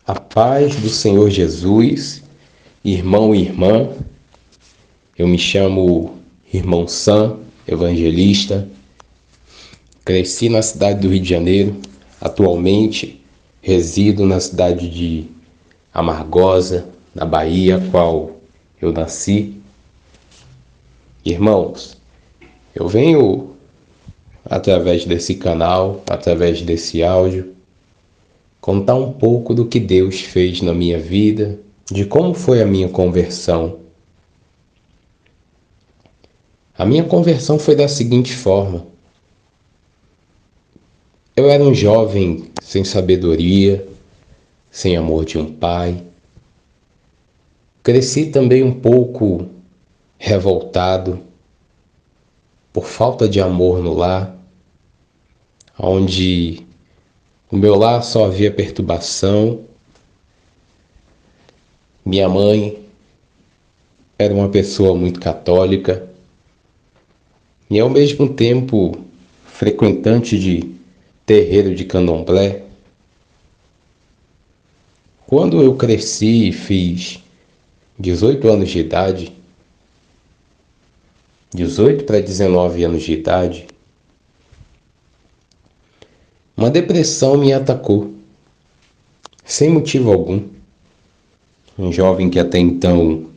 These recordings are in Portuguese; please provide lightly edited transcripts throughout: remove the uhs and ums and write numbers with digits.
A paz do Senhor Jesus, irmão e irmã. Eu me chamo Irmão Sam, evangelista. Cresci na cidade do Rio de Janeiro. Atualmente resido na cidade de Amargosa, na Bahia, qual eu nasci. Irmãos, eu venho através desse canal, através desse áudio, contar um pouco do que Deus fez na minha vida, de como foi a minha conversão. A minha conversão foi da seguinte forma: eu era um jovem sem sabedoria, sem amor de um pai. Cresci também um pouco revoltado por falta de amor no lar, onde no meu lar só havia perturbação. Minha mãe era uma pessoa muito católica e ao mesmo tempo frequentante de terreiro de candomblé. Quando eu cresci e fiz 18 anos de idade, 18 para 19 anos de idade, uma depressão me atacou, sem motivo algum. Um jovem que até então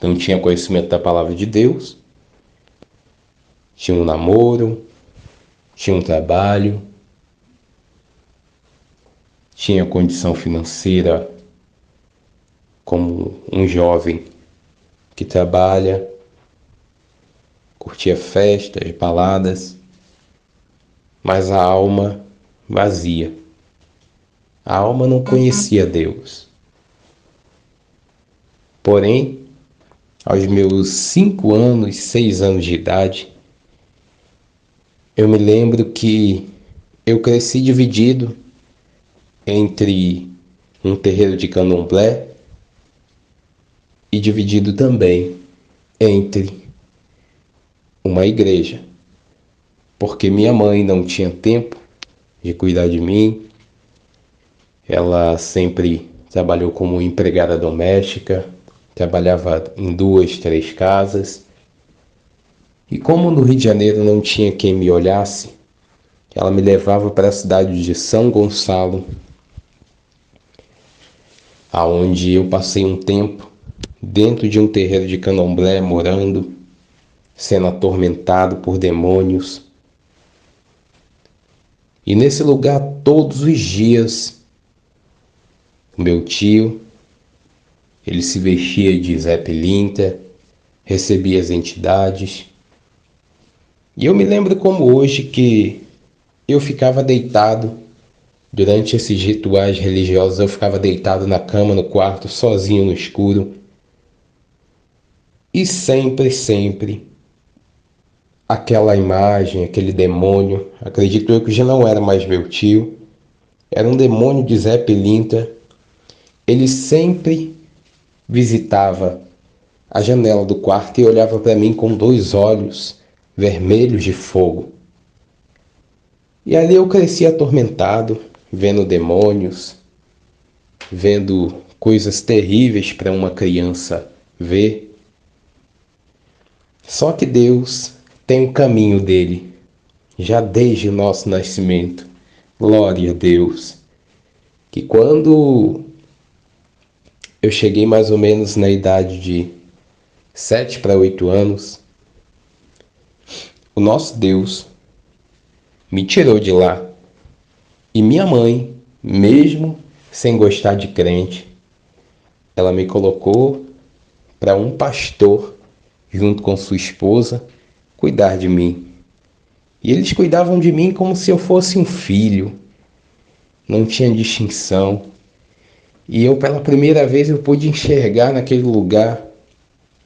não tinha conhecimento da palavra de Deus, tinha um namoro, tinha um trabalho, tinha condição financeira como um jovem que trabalha, curtia festas, baladas, mas a alma vazia. A alma não conhecia Deus. Porém, aos meus 5 anos, 6 anos de idade, eu me lembro que eu cresci dividido entre um terreiro de candomblé e dividido também entre uma igreja, porque minha mãe não tinha tempo de cuidar de mim. Ela sempre trabalhou como empregada doméstica, trabalhava em 2, 3 casas. E como no Rio de Janeiro não tinha quem me olhasse, ela me levava para a cidade de São Gonçalo, aonde eu passei um tempo dentro de um terreiro de candomblé, morando, sendo atormentado por demônios. E nesse lugar, todos os dias, o meu tio, ele se vestia de Zé Pilintra, recebia as entidades. E eu me lembro como hoje que eu ficava deitado, durante esses rituais religiosos, eu ficava deitado na cama, no quarto, sozinho no escuro. E sempre, aquela imagem, aquele demônio, acredito eu que já não era mais meu tio, era um demônio de Zé Pilintra. Ele sempre visitava a janela do quarto e olhava para mim com 2 olhos vermelhos de fogo. E ali eu cresci atormentado, vendo demônios, vendo coisas terríveis para uma criança ver. Só que Deus tem o caminho dele, já desde o nosso nascimento. Glória a Deus. Que quando eu cheguei mais ou menos na idade de 7 para 8 anos, o nosso Deus me tirou de lá. E minha mãe, mesmo sem gostar de crente, ela me colocou para um pastor, junto com sua esposa, cuidar de mim. E eles cuidavam de mim como se eu fosse um filho. Não tinha distinção. E eu, pela primeira vez, eu pude enxergar naquele lugar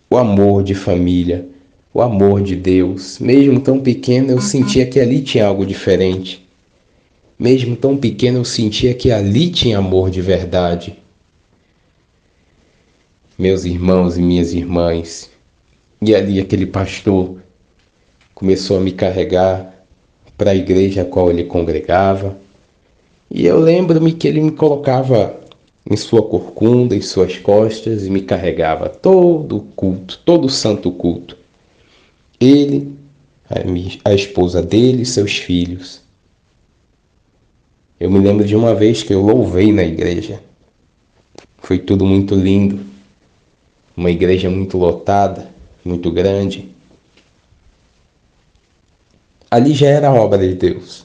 o amor de família, o amor de Deus. Mesmo tão pequeno, eu sentia que ali tinha algo diferente. Mesmo tão pequeno, eu sentia que ali tinha amor de verdade. Meus irmãos e minhas irmãs. E ali aquele pastor começou a me carregar para a igreja a qual ele congregava. E eu lembro-me que ele me colocava em sua corcunda, em suas costas, e me carregava todo o culto, todo o santo culto. Ele, a esposa dele e seus filhos. Eu me lembro de uma vez que eu louvei na igreja. Foi tudo muito lindo. Uma igreja muito lotada, muito grande. Ali já era a obra de Deus.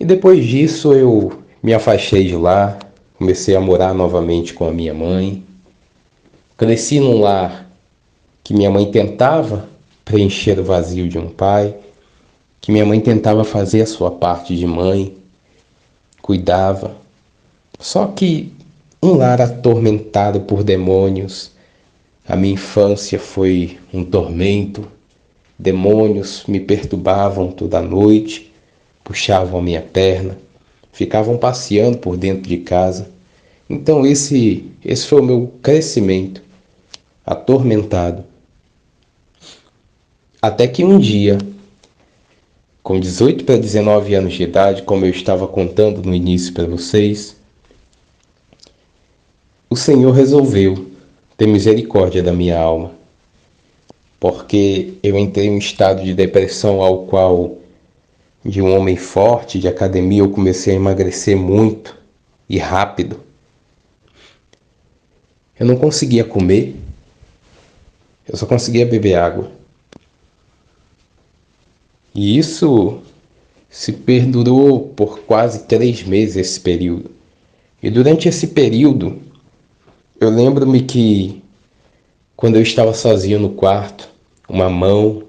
E depois disso eu me afastei de lá, comecei a morar novamente com a minha mãe. Cresci num lar que minha mãe tentava preencher o vazio de um pai, que minha mãe tentava fazer a sua parte de mãe, cuidava. Só que um lar atormentado por demônios. A minha infância foi um tormento. Demônios me perturbavam toda noite, puxavam a minha perna, ficavam passeando por dentro de casa. Então esse foi o meu crescimento, atormentado. Até que um dia, com 18 para 19 anos de idade, como eu estava contando no início para vocês, o Senhor resolveu ter misericórdia da minha alma, porque eu entrei em um estado de depressão ao qual, de um homem forte de academia, eu comecei a emagrecer muito e rápido. Eu não conseguia comer, eu só conseguia beber água. E isso se perdurou por quase 3 meses, esse período. E durante esse período, eu lembro-me que quando eu estava sozinho no quarto, uma mão,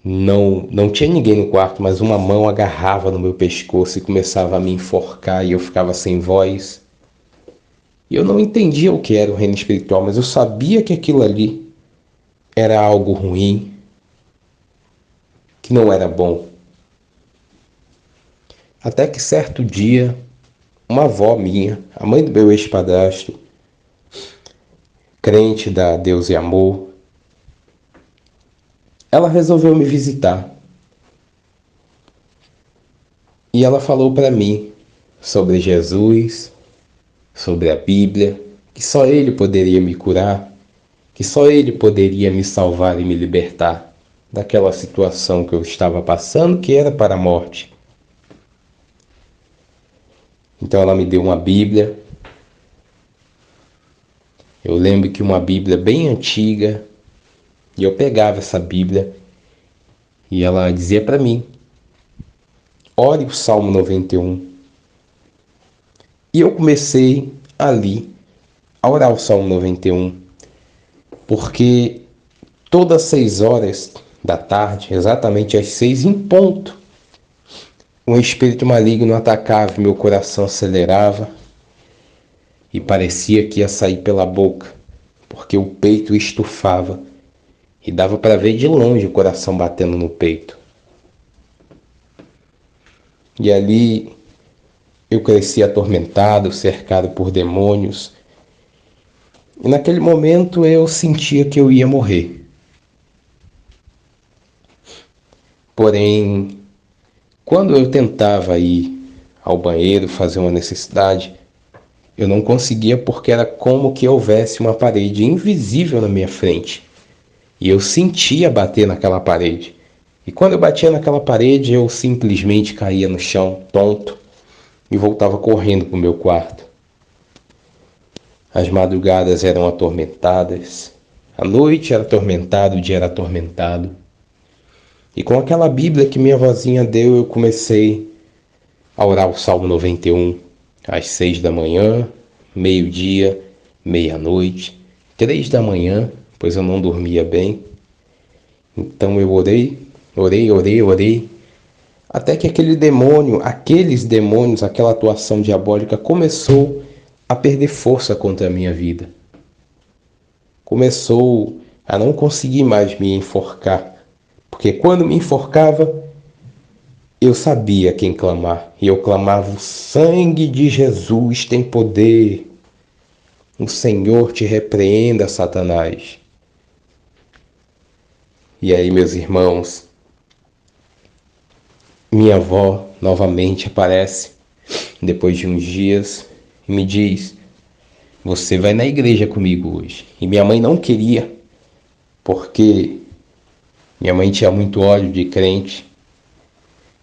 não tinha ninguém no quarto, mas uma mão agarrava no meu pescoço e começava a me enforcar e eu ficava sem voz. E eu não entendia o que era o reino espiritual, mas eu sabia que aquilo ali era algo ruim, que não era bom. Até que certo dia, uma avó minha, a mãe do meu ex-padrasto, crente da Deus e Amor, ela resolveu me visitar. E ela falou para mim sobre Jesus, sobre a Bíblia, que só Ele poderia me curar, que só Ele poderia me salvar e me libertar daquela situação que eu estava passando, que era para a morte. Então ela me deu uma Bíblia. Eu lembro que uma Bíblia bem antiga, e eu pegava essa Bíblia e ela dizia para mim: ore o Salmo 91. E eu comecei ali a orar o Salmo 91, porque todas as 6 horas da tarde, exatamente às 6 em ponto, um espírito maligno atacava e meu coração acelerava e parecia que ia sair pela boca, porque o peito estufava e dava para ver de longe o coração batendo no peito. E ali eu cresci atormentado, cercado por demônios. E naquele momento eu sentia que eu ia morrer. Porém, quando eu tentava ir ao banheiro fazer uma necessidade, eu não conseguia porque era como que houvesse uma parede invisível na minha frente. E eu sentia bater naquela parede. E quando eu batia naquela parede, eu simplesmente caía no chão, tonto, e voltava correndo para o meu quarto. As madrugadas eram atormentadas, a noite era atormentada, o dia era atormentado. E com aquela Bíblia que minha vozinha deu, eu comecei a orar o Salmo 91, às 6 da manhã, meio-dia, meia-noite, 3 da manhã, pois eu não dormia bem. Então eu orei, até que aqueles demônios, aquela atuação diabólica começou a perder força contra a minha vida. Começou a não conseguir mais me enforcar, porque quando me enforcava, eu sabia quem clamar, e eu clamava: o sangue de Jesus tem poder. O Senhor te repreenda, Satanás. E aí, meus irmãos, minha avó novamente aparece depois de uns dias, e me diz: você vai na igreja comigo hoje. E minha mãe não queria, porque minha mãe tinha muito ódio de crente.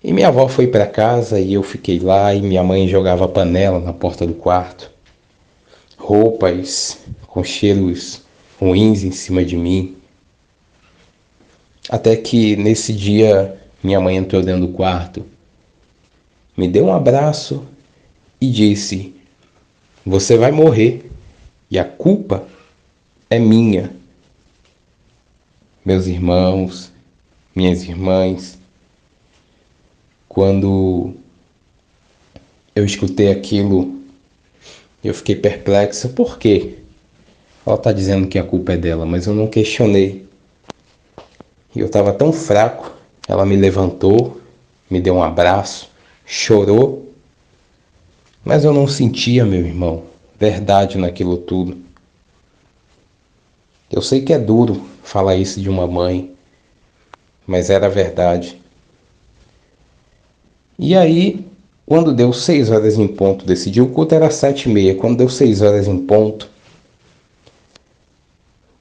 E minha avó foi para casa e eu fiquei lá e minha mãe jogava panela na porta do quarto. Roupas com cheiros ruins em cima de mim. Até que nesse dia minha mãe entrou dentro do quarto, me deu um abraço e disse: você vai morrer e a culpa é minha. Meus irmãos, minhas irmãs, quando eu escutei aquilo, eu fiquei perplexo. Por quê? Ela está dizendo que a culpa é dela, mas eu não questionei. E eu estava tão fraco, ela me levantou, me deu um abraço, chorou, mas eu não sentia, meu irmão, verdade naquilo tudo. Eu sei que é duro falar isso de uma mãe, mas era verdade. E aí, quando deu 6 horas em ponto, decidi, o culto era 7h30, quando deu 6 horas em ponto,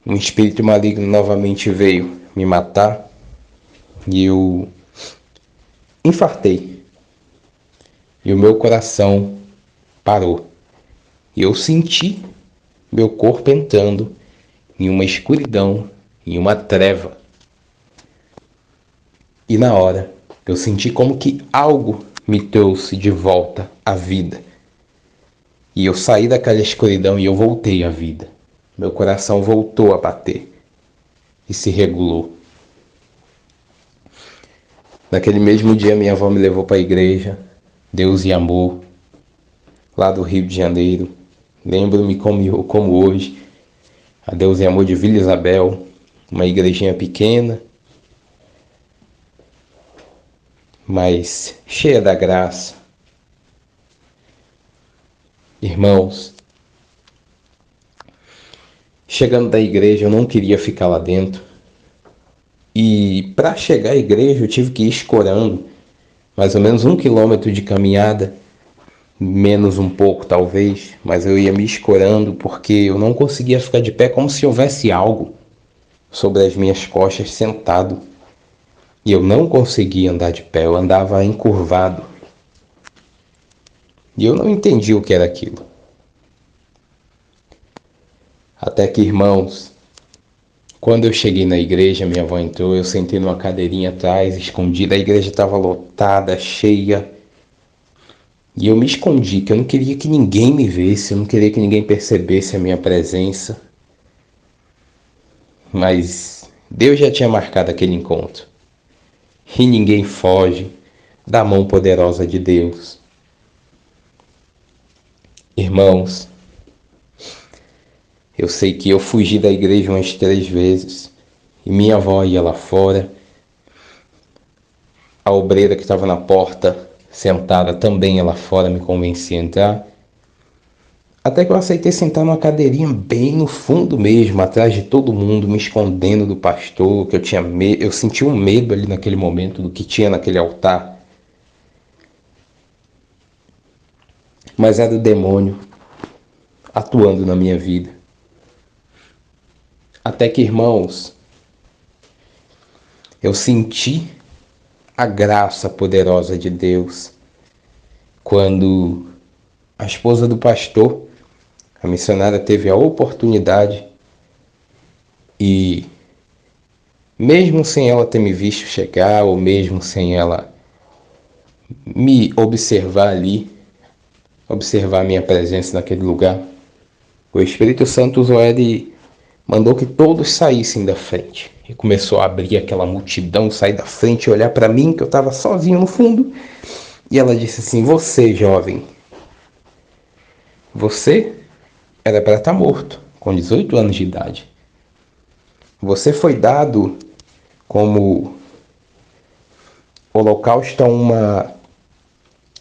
um espírito maligno novamente veio me matar e eu infartei. E o meu coração parou. E eu senti meu corpo entrando em uma escuridão, em uma treva. E na hora, eu senti como que algo me trouxe de volta à vida. E eu saí daquela escuridão e eu voltei à vida. Meu coração voltou a bater e se regulou. Naquele mesmo dia, minha avó me levou para a igreja, Deus e Amor, lá do Rio de Janeiro. Lembro-me como hoje, a Deus e Amor de Vila Isabel, uma igrejinha pequena, mas cheia da graça. Irmãos, chegando da igreja, eu não queria ficar lá dentro. E para chegar à igreja, eu tive que ir escorando mais ou menos 1 quilômetro de caminhada, menos um pouco talvez, mas eu ia me escorando porque eu não conseguia ficar de pé, como se houvesse algo sobre as minhas costas sentado. E eu não conseguia andar de pé, eu andava encurvado. E eu não entendi o que era aquilo. Até que, irmãos, quando eu cheguei na igreja, minha avó entrou, eu sentei numa cadeirinha atrás, escondida, a igreja estava lotada, cheia. E eu me escondi, que eu não queria que ninguém me visse, eu não queria que ninguém percebesse a minha presença. Mas Deus já tinha marcado aquele encontro. E ninguém foge da mão poderosa de Deus. Irmãos, eu sei que eu fugi da igreja umas 3 vezes. E minha avó ia lá fora. A obreira que estava na porta, sentada também lá fora, me convencia a entrar. Até que eu aceitei sentar numa cadeirinha bem no fundo mesmo, atrás de todo mundo, me escondendo do pastor, que eu tinha medo. Eu senti um medo ali naquele momento do que tinha naquele altar. Mas era o demônio atuando na minha vida. Até que, irmãos, eu senti a graça poderosa de Deus quando a esposa do pastor, a missionária, teve a oportunidade e, mesmo sem ela ter me visto chegar, ou mesmo sem ela me observar ali, observar a minha presença naquele lugar, o Espírito Santo Zoé mandou que todos saíssem da frente. E começou a abrir aquela multidão, sair da frente e olhar para mim, que eu estava sozinho no fundo. E ela disse assim: você, jovem, você era para estar morto, com 18 anos de idade. Você foi dado como holocausto a uma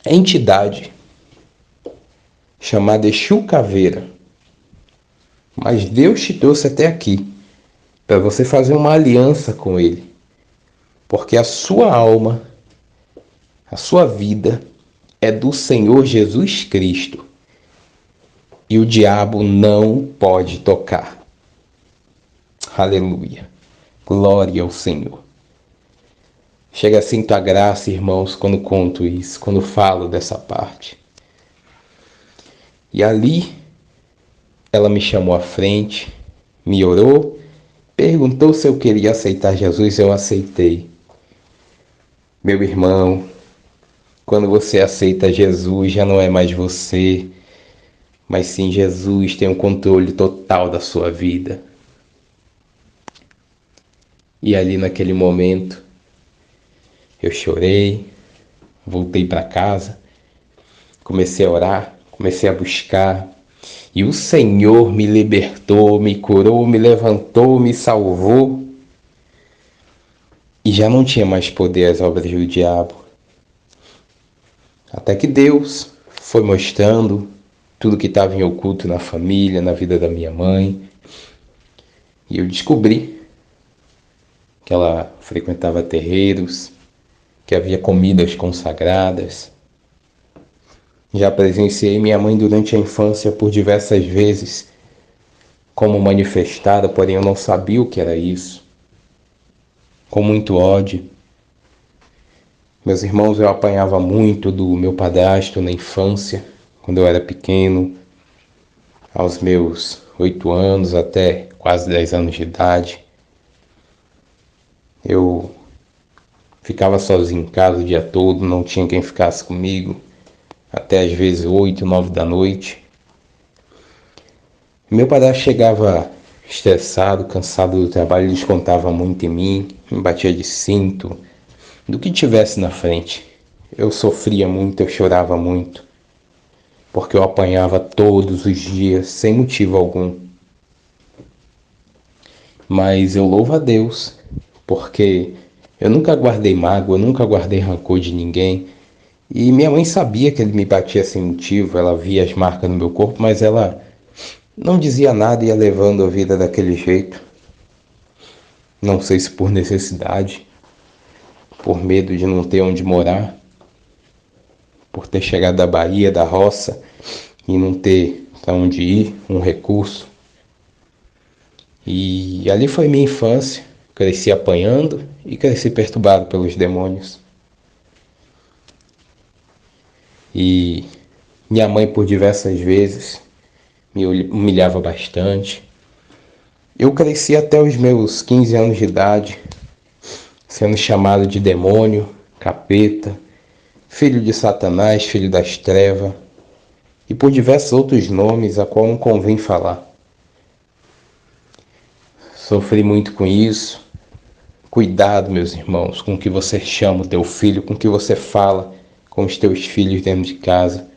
entidade chamada Exu Caveira. Mas Deus te trouxe até aqui para você fazer uma aliança com Ele. Porque a sua alma, a sua vida é do Senhor Jesus Cristo e o diabo não pode tocar. Aleluia. Glória ao Senhor. Chega a sinto a graça, irmãos, quando conto isso, quando falo dessa parte. E ali, ela me chamou à frente, me orou, perguntou se eu queria aceitar Jesus, eu aceitei. Meu irmão, quando você aceita Jesus, já não é mais você, mas sim Jesus tem o controle total da sua vida. E ali naquele momento, eu chorei, voltei para casa, comecei a orar, comecei a buscar, e o Senhor me libertou, me curou, me levantou, me salvou, e já não tinha mais poder as obras do diabo. Até que Deus foi mostrando tudo que estava em oculto na família, na vida da minha mãe, e eu descobri que ela frequentava terreiros, que havia comidas consagradas. Já presenciei minha mãe durante a infância por diversas vezes como manifestada, porém eu não sabia o que era isso. Com muito ódio. Meus irmãos, eu apanhava muito do meu padrasto na infância, quando eu era pequeno, aos meus 8 anos até quase 10 anos de idade. Eu ficava sozinho em casa o dia todo, não tinha quem ficasse comigo, até às vezes 8, 9 da noite. Meu padrasto chegava estressado, cansado do trabalho, ele descontava muito em mim, me batia de cinto, do que tivesse na frente. Eu sofria muito, eu chorava muito, porque eu apanhava todos os dias, sem motivo algum. Mas eu louvo a Deus, porque eu nunca guardei mágoa, eu nunca guardei rancor de ninguém. E minha mãe sabia que ele me batia sem motivo, ela via as marcas no meu corpo, mas ela não dizia nada e ia levando a vida daquele jeito. Não sei se por necessidade, por medo de não ter onde morar, por ter chegado da Bahia, da roça, e não ter para onde ir, um recurso. E ali foi minha infância, cresci apanhando e cresci perturbado pelos demônios. E minha mãe por diversas vezes me humilhava bastante. Eu cresci até os meus 15 anos de idade, sendo chamado de demônio, capeta, filho de Satanás, filho das trevas, e por diversos outros nomes a qual não convém falar. Sofri muito com isso. Cuidado, meus irmãos, com o que você chama o teu filho, com o que você fala com os teus filhos dentro de casa.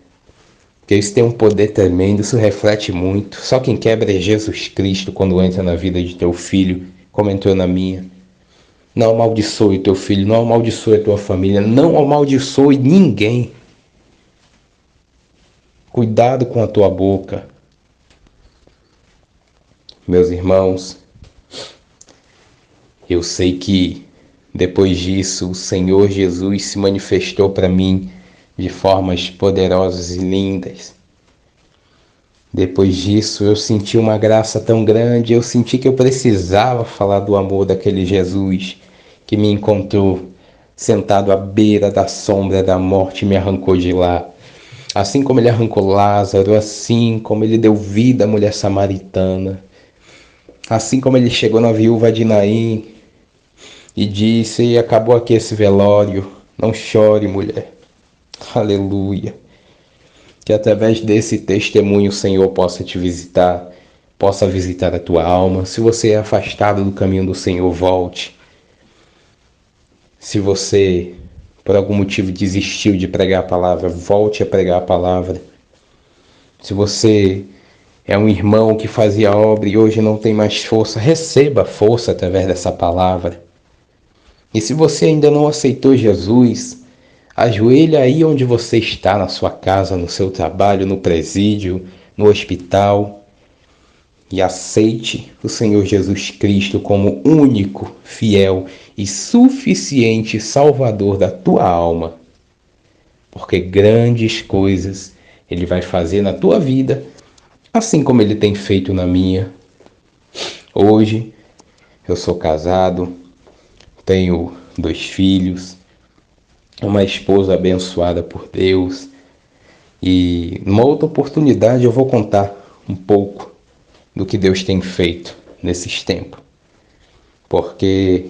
Porque isso tem um poder tremendo, isso reflete muito. Só quem quebra é Jesus Cristo quando entra na vida de teu filho, como entrou na minha. Não amaldiçoe teu filho, não amaldiçoe a tua família, não amaldiçoe ninguém. Cuidado com a tua boca. Meus irmãos, eu sei que depois disso o Senhor Jesus se manifestou para mim de formas poderosas e lindas. Depois disso eu senti uma graça tão grande, eu senti que eu precisava falar do amor daquele Jesus que me encontrou sentado à beira da sombra da morte e me arrancou de lá. Assim como ele arrancou Lázaro, assim como ele deu vida à mulher samaritana, assim como ele chegou na viúva de Naim e disse: acabou aqui esse velório, não chore, mulher. Aleluia. Que através desse testemunho o Senhor possa te visitar, possa visitar a tua alma. Se você é afastado do caminho do Senhor, volte. Se você, por algum motivo, desistiu de pregar a palavra, volte a pregar a palavra. Se você é um irmão que fazia obra e hoje não tem mais força, receba força através dessa palavra. E se você ainda não aceitou Jesus, ajoelha aí onde você está, na sua casa, no seu trabalho, no presídio, no hospital, e aceite o Senhor Jesus Cristo como único, fiel e suficiente Salvador da tua alma. porque grandes coisas Ele vai fazer na tua vida, assim como Ele tem feito na minha. Hoje eu sou casado, tenho 2 filhos, uma esposa abençoada por Deus, e numa outra oportunidade eu vou contar um pouco do que Deus tem feito nesses tempos, porque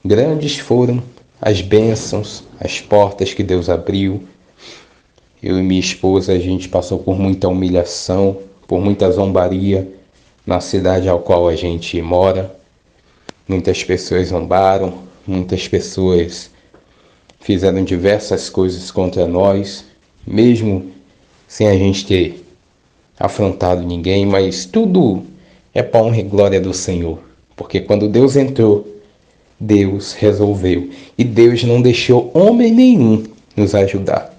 grandes foram as bênçãos, as portas que Deus abriu. Eu e minha esposa, a gente passou por muita humilhação, por muita zombaria na cidade ao qual a gente mora. Muitas pessoas zombaram, muitas pessoas fizeram diversas coisas contra nós, mesmo sem a gente ter afrontado ninguém, mas tudo é para honra e glória do Senhor, porque quando Deus entrou, Deus resolveu, e Deus não deixou homem nenhum nos ajudar.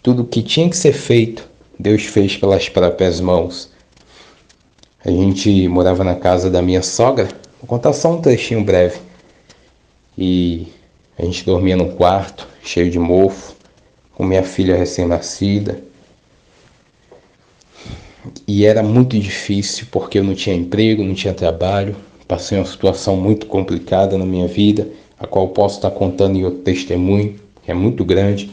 Tudo que tinha que ser feito, Deus fez pelas próprias mãos. A gente morava na casa da minha sogra, vou contar só um trechinho breve, e a gente dormia num quarto cheio de mofo, com minha filha recém-nascida. E era muito difícil porque eu não tinha emprego, não tinha trabalho. Passei uma situação muito complicada na minha vida, a qual posso estar contando em outro testemunho, que é muito grande.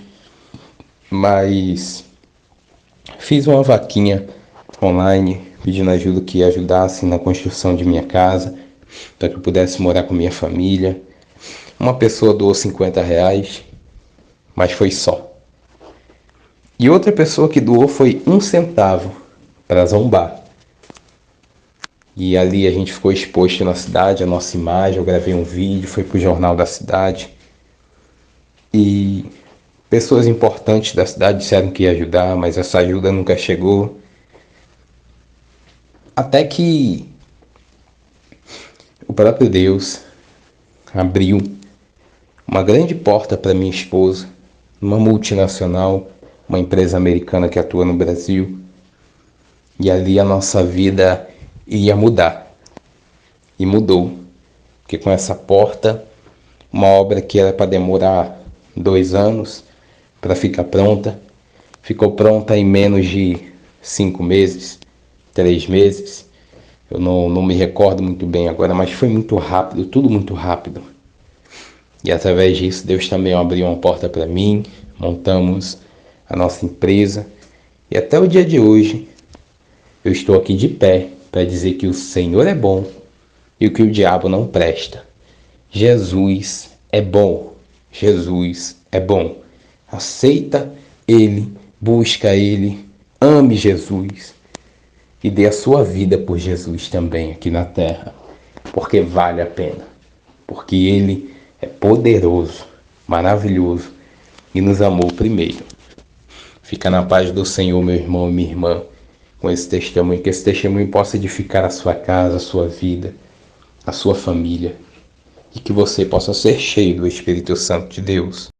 Mas fiz uma vaquinha online pedindo ajuda que ajudasse na construção de minha casa, para que eu pudesse morar com minha família. Uma pessoa doou R$ 50, mas foi só. E outra pessoa que doou foi 1 centavo, para zombar. E ali a gente ficou exposto na cidade, a nossa imagem. Eu gravei um vídeo, foi pro jornal da cidade. E pessoas importantes da cidade disseram que ia ajudar, mas essa ajuda nunca chegou. Até que o próprio Deus abriu uma grande porta para minha esposa, uma multinacional, uma empresa americana que atua no Brasil. E ali a nossa vida ia mudar. E mudou. Porque com essa porta, uma obra que era para demorar 2 anos para ficar pronta, ficou pronta em menos de 5 meses, 3 meses. Eu não me recordo muito bem agora, mas foi muito rápido, tudo muito rápido. E através disso, Deus também abriu uma porta para mim, montamos a nossa empresa. E até o dia de hoje, eu estou aqui de pé para dizer que o Senhor é bom e que o diabo não presta. Jesus é bom. Jesus é bom. Aceita Ele, busca Ele, ame Jesus e dê a sua vida por Jesus também aqui na terra, porque vale a pena, porque Ele é poderoso, maravilhoso e nos amou primeiro. Fica na paz do Senhor, meu irmão e minha irmã, com esse testemunho, que esse testemunho possa edificar a sua casa, a sua vida, a sua família, e que você possa ser cheio do Espírito Santo de Deus.